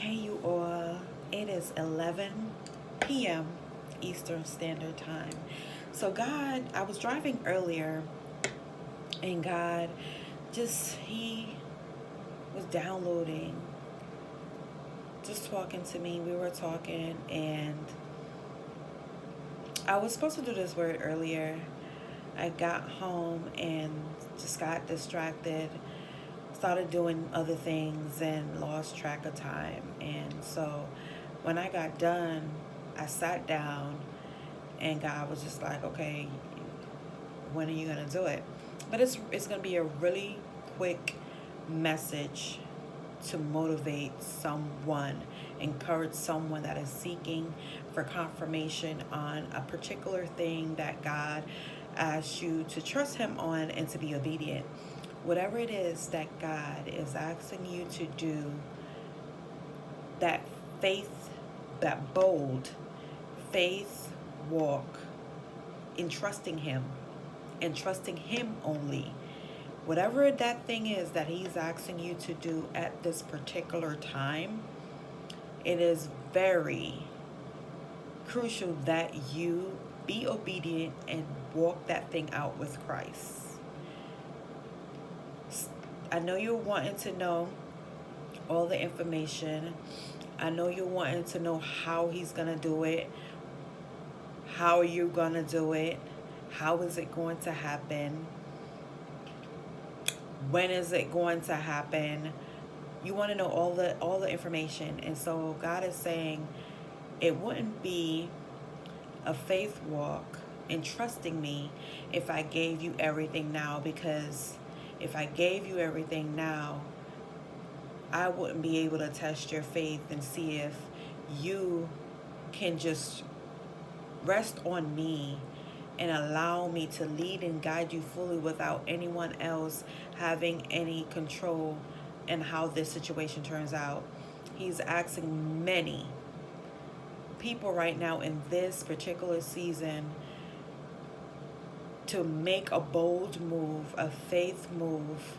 Hey, you all. It is 11 p.m. Eastern Standard Time. So, God, I was driving earlier, and God He was downloading, just talking to me. We were talking, and I was supposed to do this word earlier. I got home and just got distracted, started doing other things, and lost track of time. And so when I got done, I sat down, and God was just like, okay, when are you going to do it? But it's going to be a really quick message to motivate someone, encourage someone that is seeking for confirmation on a particular thing that God asks you to trust Him on and to be obedient. Whatever it is that God is asking you to do, that faith, that bold faith walk in trusting Him and trusting Him only. Whatever that thing is that He's asking you to do at this particular time, it is very crucial that you be obedient and walk that thing out with Christ. I know you're wanting to know all the information. I know you're wanting to know how He's going to do it. How are you going to do it? How is it going to happen? When is it going to happen? You want to know all the information. And so God is saying it wouldn't be a faith walk in trusting me if I gave you everything now, because if I gave you everything now, I wouldn't be able to test your faith and see if you can just rest on me and allow me to lead and guide you fully without anyone else having any control in how this situation turns out. He's asking many people right now in this particular season to make a bold move, a faith move,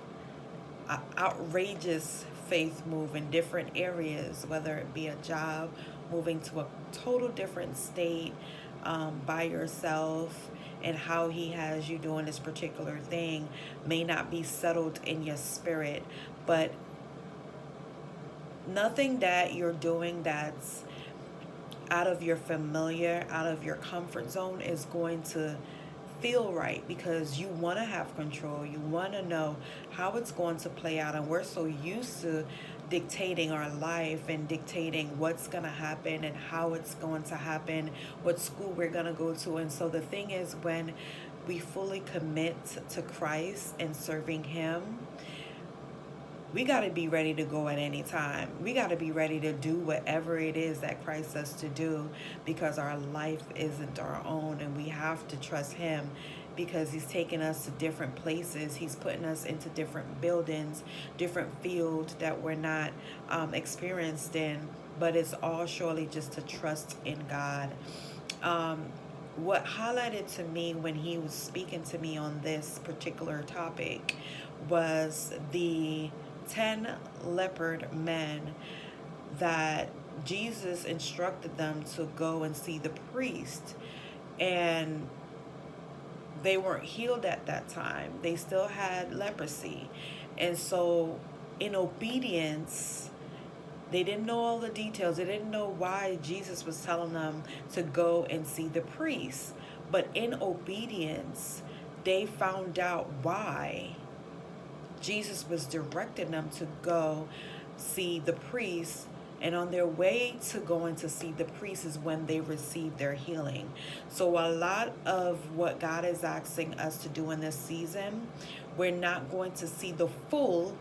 an outrageous faith move in different areas, whether it be a job, moving to a total different state by yourself, and how He has you doing this particular thing may not be settled in your spirit, but nothing that you're doing that's out of your familiar, out of your comfort zone is going to feel right, because you want to have control. You want to know how it's going to play out, and we're so used to dictating our life and dictating what's going to happen and how it's going to happen, what school we're going to go to. And so the thing is, when we fully commit to Christ and serving Him, we got to be ready to go at any time. We got to be ready to do whatever it is that Christ says to do, because our life isn't our own, and we have to trust Him, because He's taking us to different places. He's putting us into different buildings, different fields that we're not experienced in, but it's all surely just to trust in God. What highlighted to me when He was speaking to me on this particular topic was the 10 leopard men that Jesus instructed them to go and see the priest, and they weren't healed at that time. They still had leprosy. And so in obedience, they didn't know all the details. They didn't know why Jesus was telling them to go and see the priest. But in obedience, they found out why Jesus was directing them to go see the priest. And on their way to going to see the priest is when they received their healing. So a lot of what God is asking us to do in this season, we're not going to see the full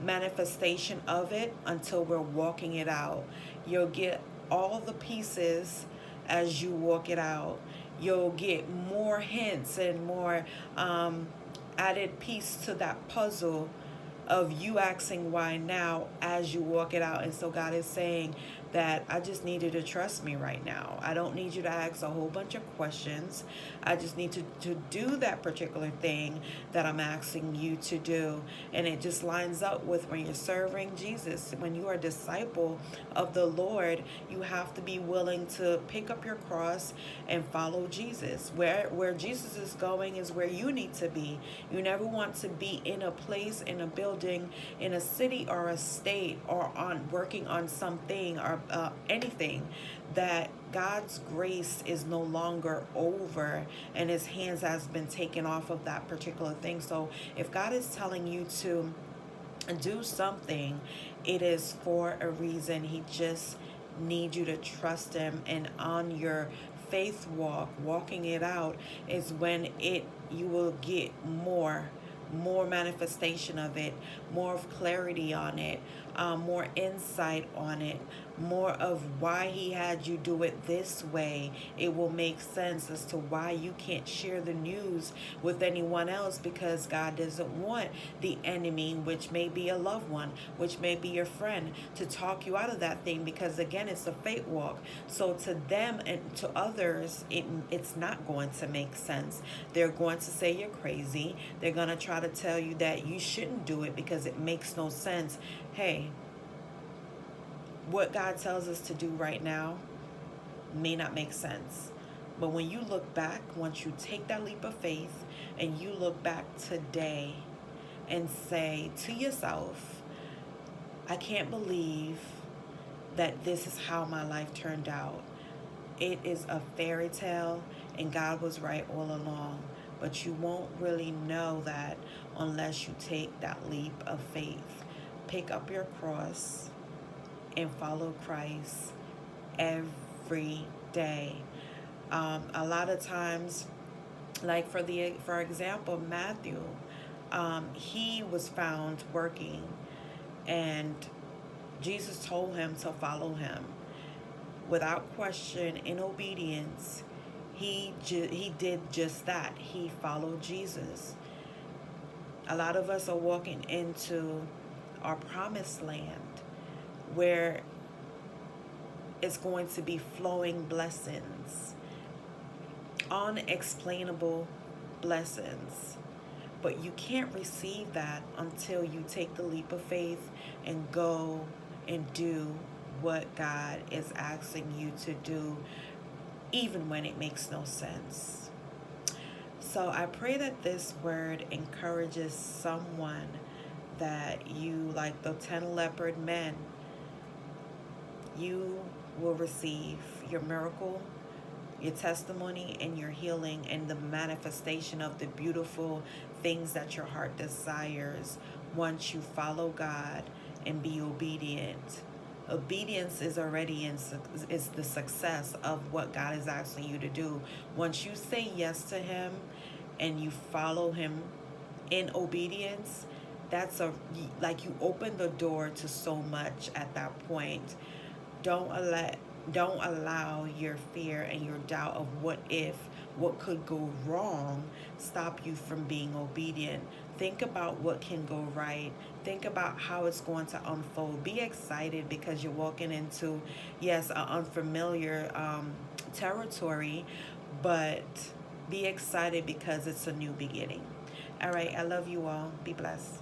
manifestation of it until we're walking it out. You'll get all the pieces as you walk it out. You'll get more hints and more added piece to that puzzle of you asking why now as you walk it out. And so God is saying that I just need you to trust me right now. I don't need you to ask a whole bunch of questions. I just need to do that particular thing that I'm asking you to do. And it just lines up with when you're serving Jesus. When you are a disciple of the Lord, you have to be willing to pick up your cross and follow Jesus. Where Jesus is going is where you need to be. You never want to be in a place, in a building, in a city or a state, or on working on something or anything that God's grace is no longer over and his hands has been taken off of that particular thing. So if God is telling you to do something, it is for a reason. He just needs you to trust him. And on your faith walk, walking it out, is when you will get more manifestation of it, more of clarity on it, more insight on it, more of why he had you do it this way. It will make sense as to why you can't share the news with anyone else, because God doesn't want the enemy, which may be a loved one, which may be your friend, to talk you out of that thing, because again, it's a faith walk. So to them and to others, it's not going to make sense. They're going to say you're crazy. They're going to try to tell you that you shouldn't do it because it makes no sense. Hey, what God tells us to do right now may not make sense. But when you look back, once you take that leap of faith and you look back today and say to yourself, I can't believe that this is how my life turned out. It is a fairy tale and God was right all along. But you won't really know that unless you take that leap of faith. Pick up your cross and follow Christ every day. A lot of times, like for example, Matthew, he was found working, and Jesus told him to follow him. Without question, in obedience, he did just that. He followed Jesus. A lot of us are walking into our promised land where it's going to be flowing blessings, unexplainable blessings. But you can't receive that until you take the leap of faith and go and do what God is asking you to do, even when it makes no sense. So I pray that this word encourages someone, that you, like the 10 leopard men, you will receive your miracle, your testimony, and your healing, and the manifestation of the beautiful things that your heart desires once you follow God and be obedient. Obedience is already is the success of what God is asking you to do. Once you say yes to him and you follow him in obedience, like you open the door to so much at that point. Don't allow your fear and your doubt of what could go wrong, stop you from being obedient. Think about what can go right. Think about how it's going to unfold. Be excited because you're walking into, yes, an unfamiliar territory, but be excited because it's a new beginning. All right, I love you all. Be blessed.